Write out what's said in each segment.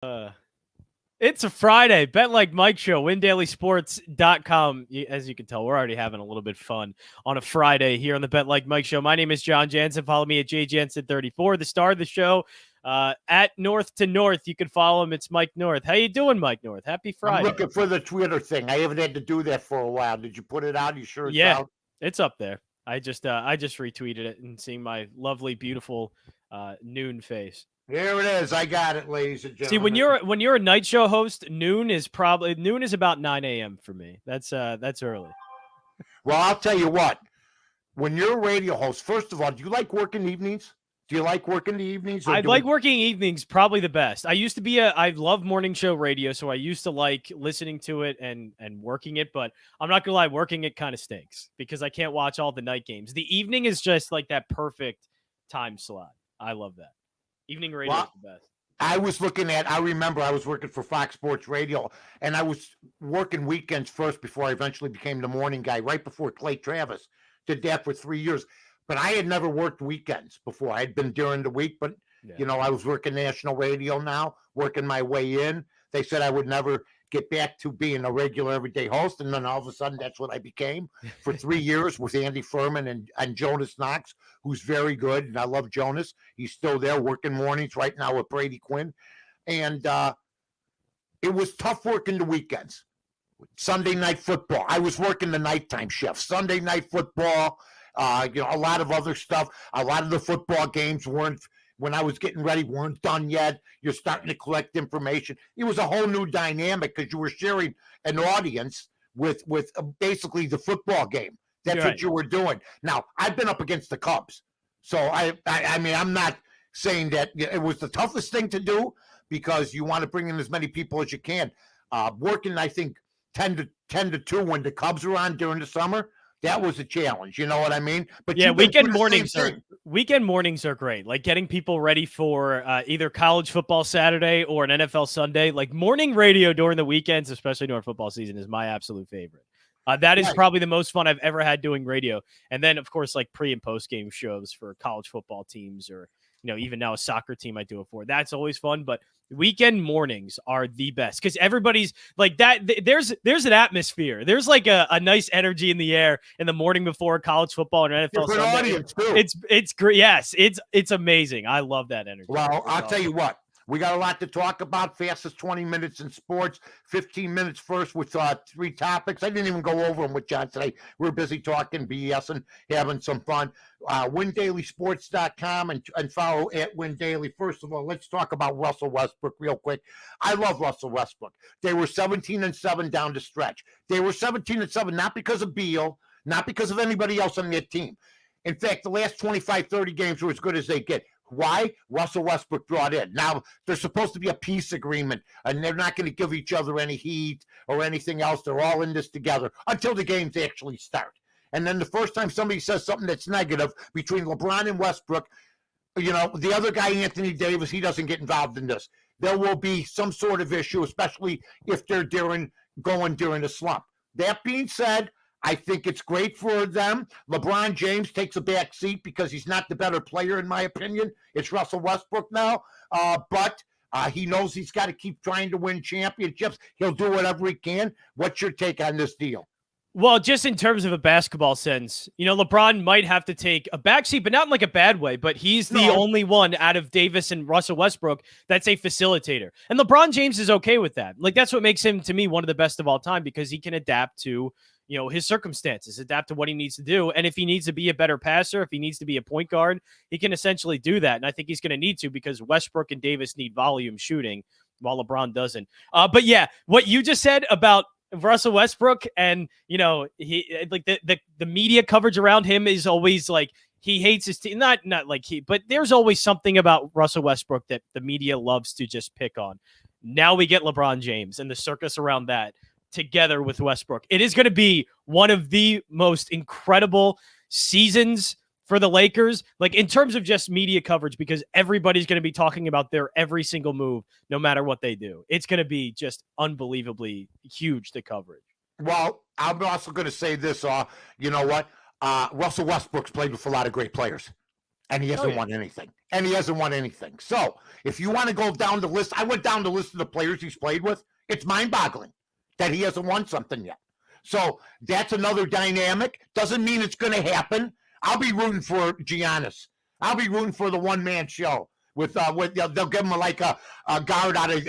It's a Friday. Bet Like Mike show, windailysports.com. As you can tell, we're already having a little bit of fun on a Friday here on the Bet Like Mike show. My name is Jon Jansen. Follow me at jjansen34, the star of the show. At North to North, you can follow him. It's Mike North. How you doing, Mike North? Happy Friday. I'm looking for the Twitter thing. I haven't had to do that for a while. Did you put it out? You sure it's out? It's up there. I just retweeted it and seeing my lovely, beautiful noon face. Here it is. I got it, ladies and gentlemen. See, when you're a night show host, noon is about 9 a.m. for me. That's early. Well, I'll tell you what. When you're a radio host, first of all, do you like working evenings? Do you like working the evenings? I like working evenings, probably the best. I love morning show radio, so I used to like listening to it and working it, but I'm not gonna lie, working it kind of stinks because I can't watch all the night games. The evening is just like that perfect time slot. I love that. Evening radio is the best. I remember I was working for Fox Sports Radio, and I was working weekends first before I eventually became the morning guy, right before Clay Travis. Did that for 3 years. But I had never worked weekends before. I had been during the week, but, I was working national radio now, working my way in. They said I would never get back to being a regular everyday host, and then all of a sudden that's what I became for 3 years with Andy Furman and Jonas Knox, who's very good, and I love Jonas. He's still there working mornings right now with Brady Quinn. And it was tough working the weekends. Sunday night football. I was working the nighttime shift. Sunday night football, a lot of other stuff. A lot of the football games weren't, when I was getting ready, weren't done yet. You're starting to collect information. It was a whole new dynamic because you were sharing an audience with basically the football game. That's what you were doing. Now, I've been up against the Cubs. So, I mean, I'm not saying that it was the toughest thing to do because you want to bring in as many people as you can. Working, I think, 10 to 2 when the Cubs are on during the summer, that was a challenge. You know what I mean? But yeah, weekend mornings are great. Like getting people ready for either college football Saturday or an NFL Sunday. Like morning radio during the weekends, especially during football season, is my absolute favorite. That is probably the most fun I've ever had doing radio. And then, of course, like pre and post game shows for college football teams or, even now a soccer team I do it for. That's always fun. But weekend mornings are the best because everybody's like that. There's an atmosphere. There's like a nice energy in the air in the morning before college football and NFL Sunday. Audience too. It's great. Yes, it's amazing. I love that energy. Well, I'll tell you what. We got a lot to talk about. Fastest 20 minutes in sports. 15 minutes first with 3 topics. I didn't even go over them with John today. We're busy talking, BSing, having some fun. WinDailySports.com and follow at WinDaily. First of all, let's talk about Russell Westbrook real quick. I love Russell Westbrook. They were 17-7 down the stretch. They were 17-7 not because of Beal, not because of anybody else on their team. In fact, the last 25, 30 games were as good as they get. Why? Russell Westbrook brought in. Now, there's supposed to be a peace agreement, and they're not going to give each other any heat or anything else. They're all in this together until the games actually start. And then the first time somebody says something that's negative between LeBron and Westbrook, the other guy, Anthony Davis, he doesn't get involved in this. There will be some sort of issue, especially if they're going during a slump. That being said, I think it's great for them. LeBron James takes a back seat because he's not the better player, in my opinion. It's Russell Westbrook now. But he knows he's got to keep trying to win championships. He'll do whatever he can. What's your take on this deal? Well, just in terms of a basketball sense, LeBron might have to take a backseat, but not in like a bad way. But he's the only one out of Davis and Russell Westbrook that's a facilitator. And LeBron James is okay with that. Like, that's what makes him, to me, one of the best of all time because he can adapt to his circumstances, adapt to what he needs to do. And if he needs to be a better passer, if he needs to be a point guard, he can essentially do that. And I think he's going to need to because Westbrook and Davis need volume shooting while LeBron doesn't. But yeah, what you just said about Russell Westbrook and, he like the media coverage around him is always like, he hates his team, not like but there's always something about Russell Westbrook that the media loves to just pick on. Now we get LeBron James and the circus around that together with Westbrook. It is going to be one of the most incredible seasons for the Lakers, like in terms of just media coverage, because everybody's going to be talking about their every single move, no matter what they do. It's going to be just unbelievably huge, the coverage. Well, I'm also going to say this, you know what? Russell Westbrook's played with a lot of great players. and he hasn't won anything. And he hasn't won anything. So if you want to go down the list, I went down the list of the players he's played with. It's mind-boggling that he hasn't won something yet. So that's another dynamic. Doesn't mean it's going to happen. I'll be rooting for Giannis. I'll be rooting for the one-man show. With they'll give him like a guard out of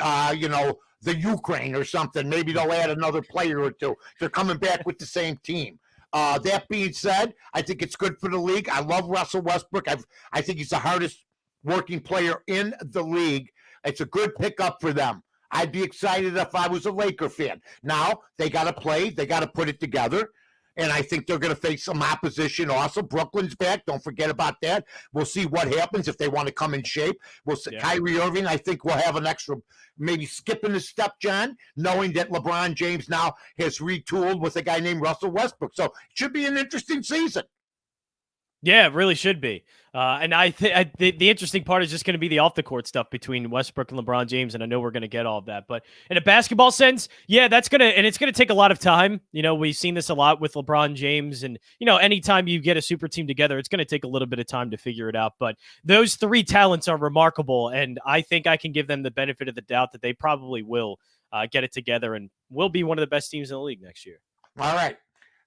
the Ukraine or something. Maybe they'll add another player or two. They're coming back with the same team. That being said, I think it's good for the league. I love Russell Westbrook. I think he's the hardest working player in the league. It's a good pickup for them. I'd be excited if I was a Laker fan. Now, they got to play. They got to put it together. And I think they're going to face some opposition also. Brooklyn's back. Don't forget about that. We'll see what happens if they want to come in shape. We'll see. Yeah. Kyrie Irving, I think, will have an extra, maybe skipping a step, John, knowing that LeBron James now has retooled with a guy named Russell Westbrook. So it should be an interesting season. Yeah, it really should be. And I think the interesting part is just going to be the off the court stuff between Westbrook and LeBron James. And I know we're going to get all of that, but in a basketball sense, yeah, it's going to take a lot of time. We've seen this a lot with LeBron James, and anytime you get a super team together, it's going to take a little bit of time to figure it out. But those three talents are remarkable, and I think I can give them the benefit of the doubt that they probably will get it together and will be one of the best teams in the league next year. All right,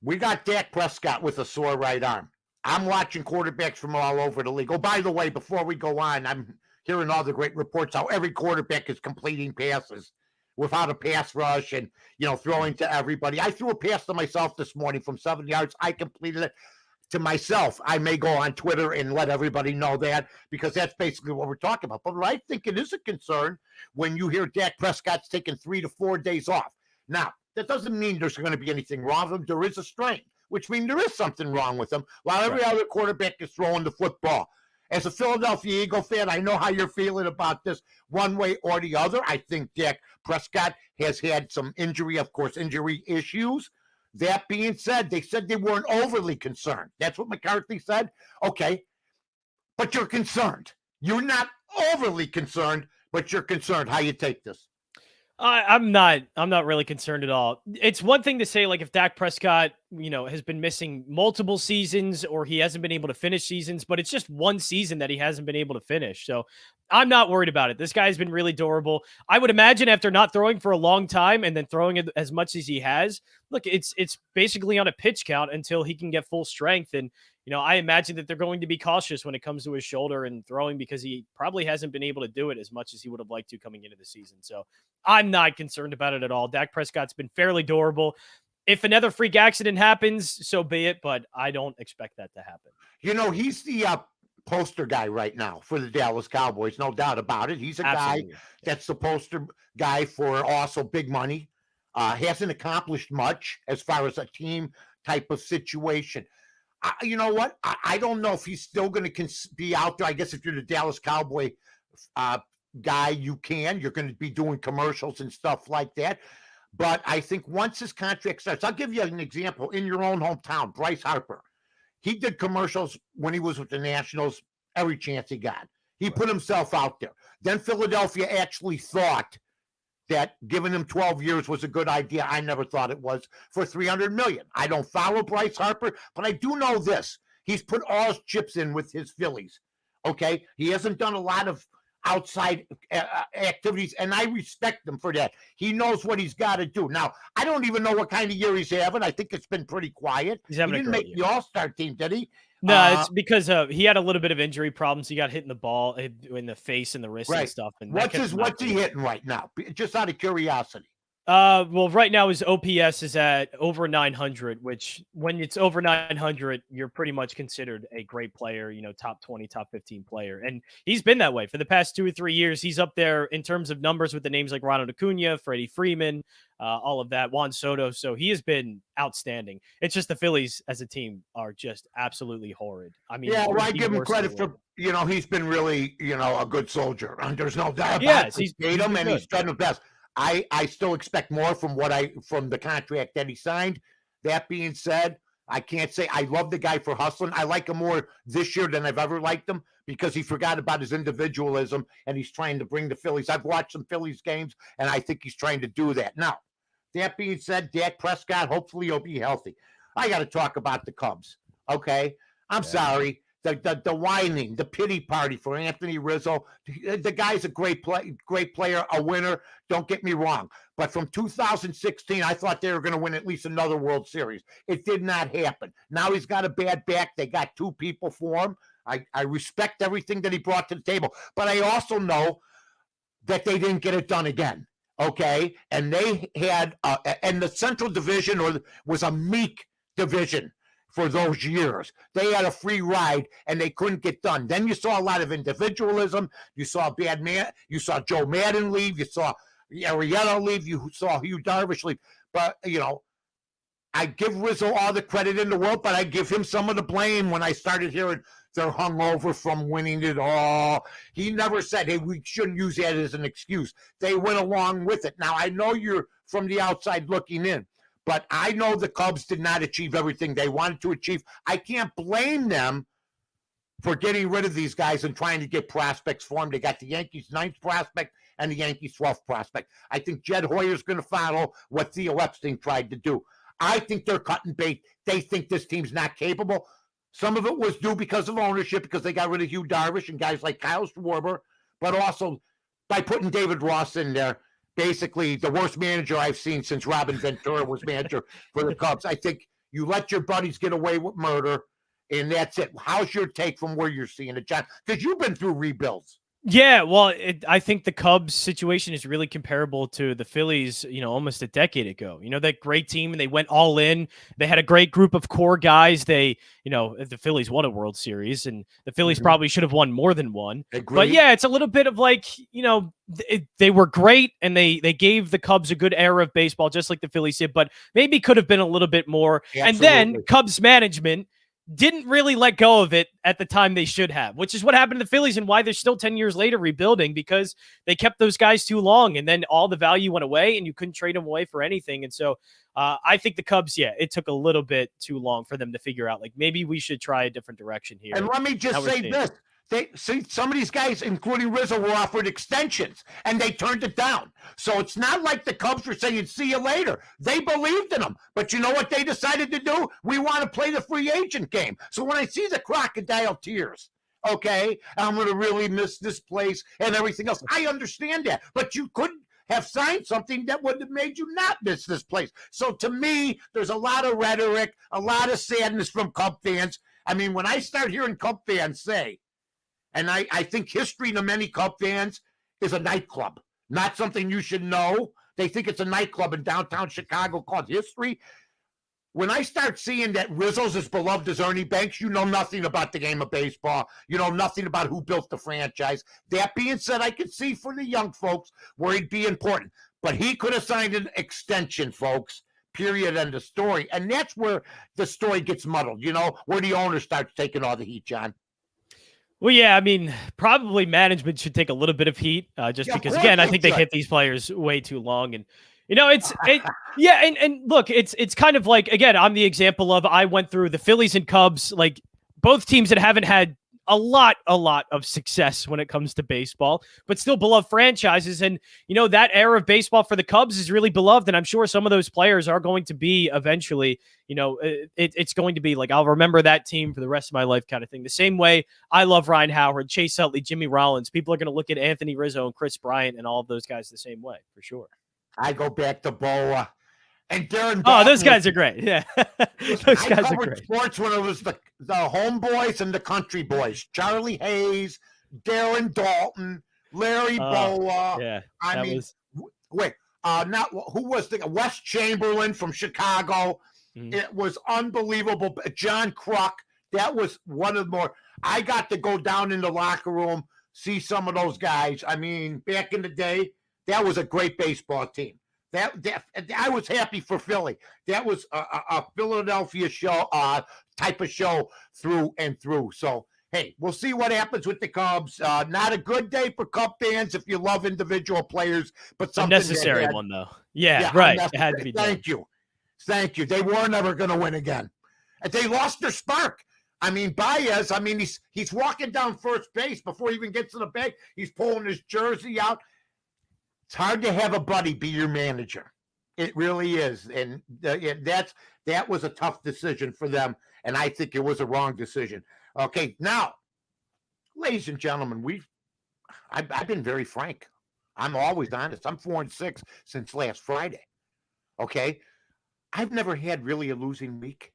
we got Dak Prescott with a sore right arm. I'm watching quarterbacks from all over the league. Oh, by the way, before we go on, I'm hearing all the great reports how every quarterback is completing passes without a pass rush and, throwing to everybody. I threw a pass to myself this morning from 7 yards. I completed it to myself. I may go on Twitter and let everybody know that, because that's basically what we're talking about. But I think it is a concern when you hear Dak Prescott's taking 3 to 4 days off. Now, that doesn't mean there's going to be anything wrong with him. There is a strain, which means there is something wrong with him, while every other quarterback is throwing the football. As a Philadelphia Eagle fan, I know how you're feeling about this one way or the other. I think Dak Prescott has had some injury issues. That being said, they said they weren't overly concerned. That's what McCarthy said. Okay, but you're concerned. You're not overly concerned, but you're concerned. How you take this? I'm not really concerned at all. It's one thing to say, like, if Dak Prescott, has been missing multiple seasons or he hasn't been able to finish seasons, but it's just one season that he hasn't been able to finish. So I'm not worried about it. This guy's been really durable. I would imagine after not throwing for a long time and then throwing it as much as he has, look, it's basically on a pitch count until he can get full strength. And, I imagine that they're going to be cautious when it comes to his shoulder and throwing, because he probably hasn't been able to do it as much as he would have liked to coming into the season. So I'm not concerned about it at all. Dak Prescott's been fairly durable. If another freak accident happens, so be it, but I don't expect that to happen. He's the poster guy right now for the Dallas Cowboys, no doubt about it. He's a Absolutely. Guy that's the poster guy for also big money. Hasn't accomplished much as far as a team type of situation. You know what? I don't know if he's still going to be out there. I guess if you're the Dallas Cowboy guy, you're going to be doing commercials and stuff like that. But I think once his contract starts, I'll give you an example. In your own hometown, Bryce Harper, he did commercials when he was with the Nationals every chance he got. He put himself out there. Then Philadelphia actually thought that giving him 12 years was a good idea. I never thought it was, for $300 million. I don't follow Bryce Harper, but I do know this. He's put all his chips in with his Phillies. Okay? He hasn't done a lot of outside activities, and I respect him for that. He knows what he's got to do. Now, I don't even know what kind of year he's having. I think it's been pretty quiet. He didn't make the All-Star team, did he? No, it's because he had a little bit of injury problems. He got hit in the ball, in the face and the wrist and stuff. And what's he hitting right now? Just out of curiosity. Well, right now his OPS is at over 900, which when it's over 900, you're pretty much considered a great player, top 20, top 15 player. And he's been that way for the past 2 or 3 years. He's up there in terms of numbers with the names like Ronald Acuna, Freddie Freeman, all of that, Juan Soto. So he has been outstanding. It's just the Phillies as a team are just absolutely horrid. I mean, yeah, well, I give him credit for, he's been really, a good soldier. There's no doubt about it. He's paid him and he's done the best. I still expect more from the contract that he signed. That being said, I can't say I love the guy for hustling. I like him more this year than I've ever liked him, because he forgot about his individualism and he's trying to bring the Phillies. I've watched some Phillies games and I think he's trying to do that. Now, that being said, Dak Prescott, hopefully he'll be healthy. I got to talk about the Cubs. Okay. I'm sorry. the whining, the pity party for Anthony Rizzo. The guy's a great player, a winner. Don't get me wrong. But from 2016, I thought they were going to win at least another World Series. It did not happen. Now he's got a bad back. They got two people for him. I respect everything that he brought to the table. But I also know that they didn't get it done again. Okay? And they had, and the Central Division was a meek division for those years. They had a free ride and they couldn't get done. Then you saw a lot of individualism. You saw bad man. You saw Joe Madden leave. You saw Arrieta leave. You saw Hugh Darvish leave. But, I give Rizzo all the credit in the world, but I give him some of the blame when I started hearing they're hungover from winning it all. He never said, hey, we shouldn't use that as an excuse. They went along with it. Now, I know you're from the outside looking in, but I know the Cubs did not achieve everything they wanted to achieve. I can't blame them for getting rid of these guys and trying to get prospects for them. They got the Yankees' 9th prospect and the Yankees' 12th prospect. I think Jed Hoyer's going to follow what Theo Epstein tried to do. I think they're cutting bait. They think this team's not capable. Some of it was due because of ownership, because they got rid of Hugh Darvish and guys like Kyle Schwarber, but also by putting David Ross in there, basically the worst manager I've seen since Robin Ventura was manager for the Cubs. I think you let your buddies get away with murder, and that's it. How's your take from where you're seeing it, John? Because you've been through rebuilds. Yeah, well, I think the Cubs situation is really comparable to the Phillies, almost a decade ago. That great team, and they went all in. They had a great group of core guys. The Phillies won a World Series, and the Phillies probably should have won more than one. Agreed. But yeah, it's a little bit of like, they were great, and they gave the Cubs a good era of baseball, just like the Phillies did, but maybe could have been a little bit more. Absolutely. And then Cubs management didn't really let go of it at the time they should have, which is what happened to the Phillies and why they're still 10 years later rebuilding, because they kept those guys too long, and then all the value went away and you couldn't trade them away for anything. And so I think the Cubs, it took a little bit too long for them to figure out, like, maybe we should try a different direction here. And let me just say this. Some of these guys, including Rizzo, were offered extensions, and they turned it down. So it's not like the Cubs were saying, see you later. They believed in them. But you know what they decided to do? We want to play the free agent game. So when I see the crocodile tears, okay, I'm going to really miss this place and everything else. I understand that. But you couldn't have signed something that would have made you not miss this place. So to me, there's a lot of rhetoric, a lot of sadness from Cub fans. I mean, when I start hearing Cub fans say, and I think history to many Cub fans is a nightclub, not something you should know. They think it's a nightclub in downtown Chicago called history. When I start seeing that Rizzo's as beloved as Ernie Banks, you know nothing about the game of baseball. You know nothing about who built the franchise. That being said, I could see for the young folks where he'd be important. But he could have signed an extension, folks. Period. End of story. And that's where the story gets muddled, where the owner starts taking all the heat, John. Well, yeah, I mean, probably management should take a little bit of heat, just because, again, I think they hit these players way too long. And, and look, it's kind of like, again, I'm the example of, I went through the Phillies and Cubs, like both teams that haven't had a lot of success when it comes to baseball, but still beloved franchises. And, that era of baseball for the Cubs is really beloved. And I'm sure some of those players are going to be eventually, it's going to be like, I'll remember that team for the rest of my life kind of thing. The same way I love Ryan Howard, Chase Utley, Jimmy Rollins. People are going to look at Anthony Rizzo and Chris Bryant and all of those guys the same way, for sure. I go back to Boa and Darren. Oh, those guys are great. Yeah. Those guys are great. Sports when it was the homeboys and the country boys, Charlie Hayes, Darren Dalton, Larry Boa. Yeah. Who was the Wes Chamberlain from Chicago? It was unbelievable. John Kruk. That was one of the more. I got to go down in the locker room, see some of those guys. I mean, back in the day, that was a great baseball team. That I was happy for Philly. That was a Philadelphia show type of show through and through. So, hey, we'll see what happens with the Cubs. Not a good day for Cub fans if you love individual players, but something unnecessary one though. Yeah, right. It had to be done. Thank you. They were never going to win again. And they lost their spark. I mean, Baez. I mean, he's walking down first base before he even gets to the bag. He's pulling his jersey out. It's hard to have a buddy be your manager. It really is. And that was a tough decision for them. And I think it was a wrong decision. Okay, now, ladies and gentlemen, I've been very frank. I'm always honest. I'm 4-6 since last Friday. Okay, I've never had really a losing week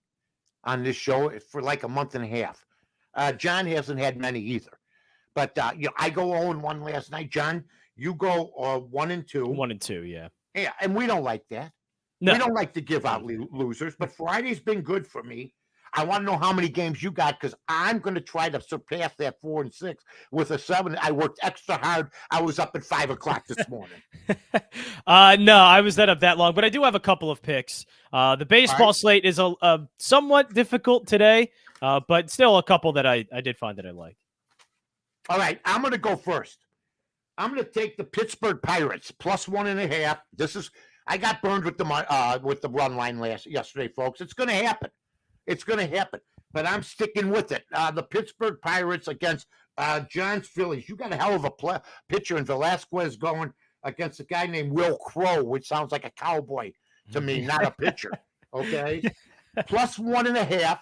on this show for like a month and a half. John hasn't had many either. But I go 0-1 last night. John, you go 1-2. 1-2, yeah. Yeah, and we don't like that. No. We don't like to give out losers, but Friday's been good for me. I want to know how many games you got because I'm going to try to surpass that 4-6 with a 7. I worked extra hard. I was up at 5:00 this morning. No, I was not up that long, but I do have a couple of picks. The baseball slate is a somewhat difficult today, but still a couple that I did find that I like. All right, I'm going to go first. I'm going to take the Pittsburgh Pirates plus 1.5. I got burned with the run line yesterday, folks. It's going to happen. It's going to happen. But I'm sticking with it. The Pittsburgh Pirates against John's Phillies. You got a hell of a pitcher in Velasquez going against a guy named Will Crow, which sounds like a cowboy to me, not a pitcher. Okay, plus 1.5.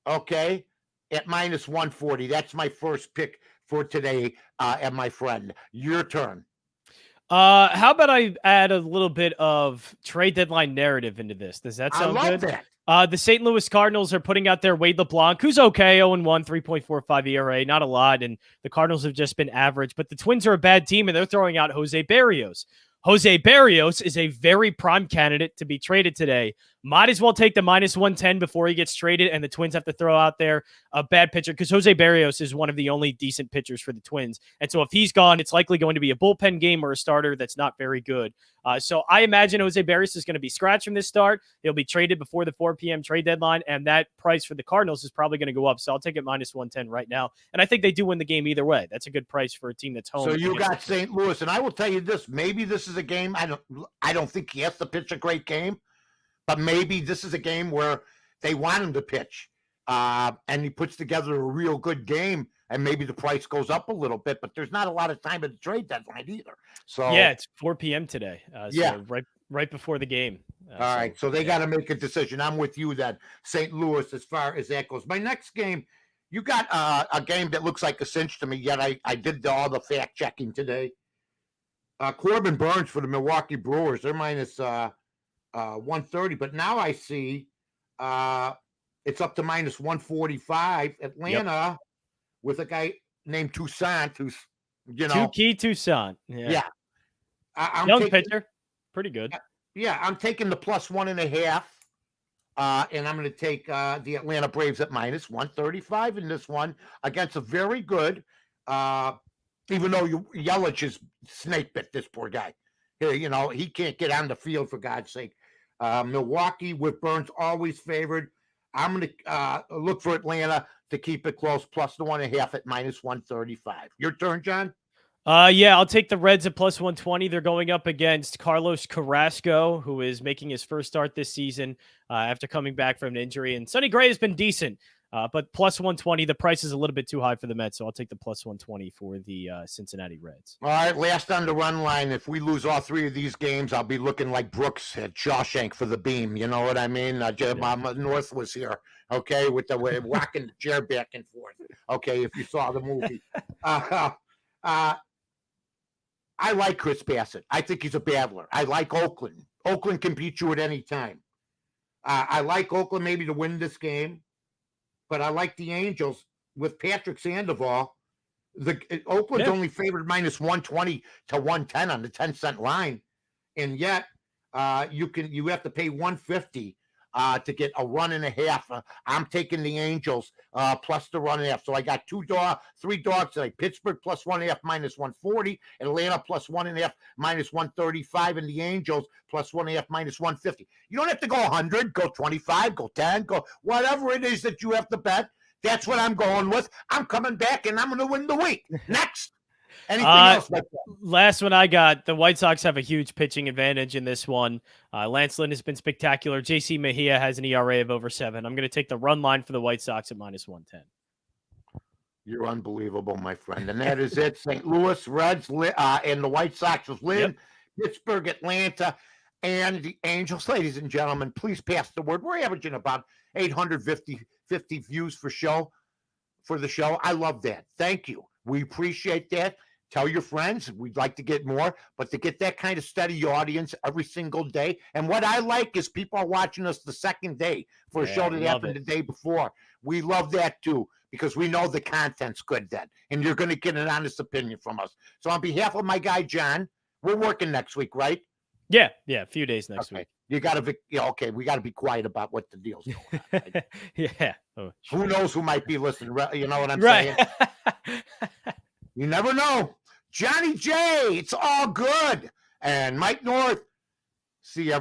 Okay, at minus 140. That's my first pick for today, and my friend. Your turn. How about I add a little bit of trade deadline narrative into this? Does that sound good? I love that. The St. Louis Cardinals are putting out their Wade LeBlanc, who's okay, 0-1, 3.45 ERA, not a lot, and the Cardinals have just been average, but the Twins are a bad team, and they're throwing out Jose Barrios. Jose Barrios is a very prime candidate to be traded today. Might as well take the minus 110 before he gets traded, and the Twins have to throw out there a bad pitcher because Jose Barrios is one of the only decent pitchers for the Twins. And so if he's gone, it's likely going to be a bullpen game or a starter that's not very good. So I imagine Jose Barrios is going to be scratched from this start. He'll be traded before the 4 p.m. trade deadline, and that price for the Cardinals is probably going to go up. So I'll take it minus 110 right now. And I think they do win the game either way. That's a good price for a team that's home. So you got St. Louis, and I will tell you this: maybe this is a game. I don't think he has to pitch a great game, but maybe this is a game where they want him to pitch, and he puts together a real good game, and maybe the price goes up a little bit. But there's not a lot of time at the trade deadline either. So yeah, it's 4 p.m. today. Yeah, right before the game. All right, so they got to make a decision. I'm with you then, St. Louis, as far as that goes. My next game, you got a game that looks like a cinch to me. Yet I did all the fact checking today. Corbin Burns for the Milwaukee Brewers. They're minus 130, but now I see it's up to minus 145. Atlanta with a guy named Toussaint, who's Toussaint. Yeah. I'm young pitcher, pretty good. Yeah, I'm taking the plus 1.5, and I'm going to take the Atlanta Braves at minus 135 in this one against a very good. Even though Yelich is snake bit, this poor guy. Here, he can't get on the field for God's sake. Milwaukee with Burns always favored. I'm going to look for Atlanta to keep it close, plus the 1.5 at minus 135. Your turn, John. Yeah, I'll take the Reds at plus 120. They're going up against Carlos Carrasco, who is making his first start this season after coming back from an injury. And Sonny Gray has been decent, but plus 120, the price is a little bit too high for the Mets, so I'll take the plus 120 for the Cincinnati Reds. All right, last on the run line. If we lose all three of these games, I'll be looking like Brooks at Shawshank for the beam. You know what I mean? North was here, okay, with the way rocking the chair back and forth. Okay, if you saw the movie. I like Chris Bassett. I think he's a battler. I like Oakland. Oakland can beat you at any time. I like Oakland maybe to win this game, but I like the Angels with Patrick Sandoval. Oakland's only favored minus 120 to 110 on the 10-cent line, and yet you have to pay 150 to get a 1.5. I'm taking the Angels plus the 1.5. So I got three dogs today. Pittsburgh plus 1.5 minus 140. Atlanta plus 1.5 minus 135. And the Angels plus 1.5 minus 150. You don't have to go 100, go 25, go 10, go whatever it is that you have to bet. That's what I'm going with. I'm coming back and I'm going to win the week. Next. Anything else? Last one I got, the White Sox have a huge pitching advantage in this one. Lance Lynn has been spectacular. J.C. Mejia has an ERA of over 7. I'm going to take the run line for the White Sox at minus 110. You're unbelievable, my friend. And that is it. St. Louis Reds and the White Sox with Lynn, Pittsburgh, Atlanta, and the Angels. Ladies and gentlemen, please pass the word. We're averaging about 850 views for show. for the show. I love that. Thank you. We appreciate that. Tell your friends. We'd like to get more, but to get that kind of steady audience every single day. And what I like is people are watching us the second day for a show that happened the day before. We love that too, because we know the content's good then, and you're going to get an honest opinion from us. So on behalf of my guy, John, we're working next week, right? Yeah. A few days next week. You got to be, okay, we got to be quiet about what the deal's going on. Right? Yeah. Oh, who knows who might be listening? You know what I'm saying? You never know. Johnny J, it's all good. And Mike North, see you.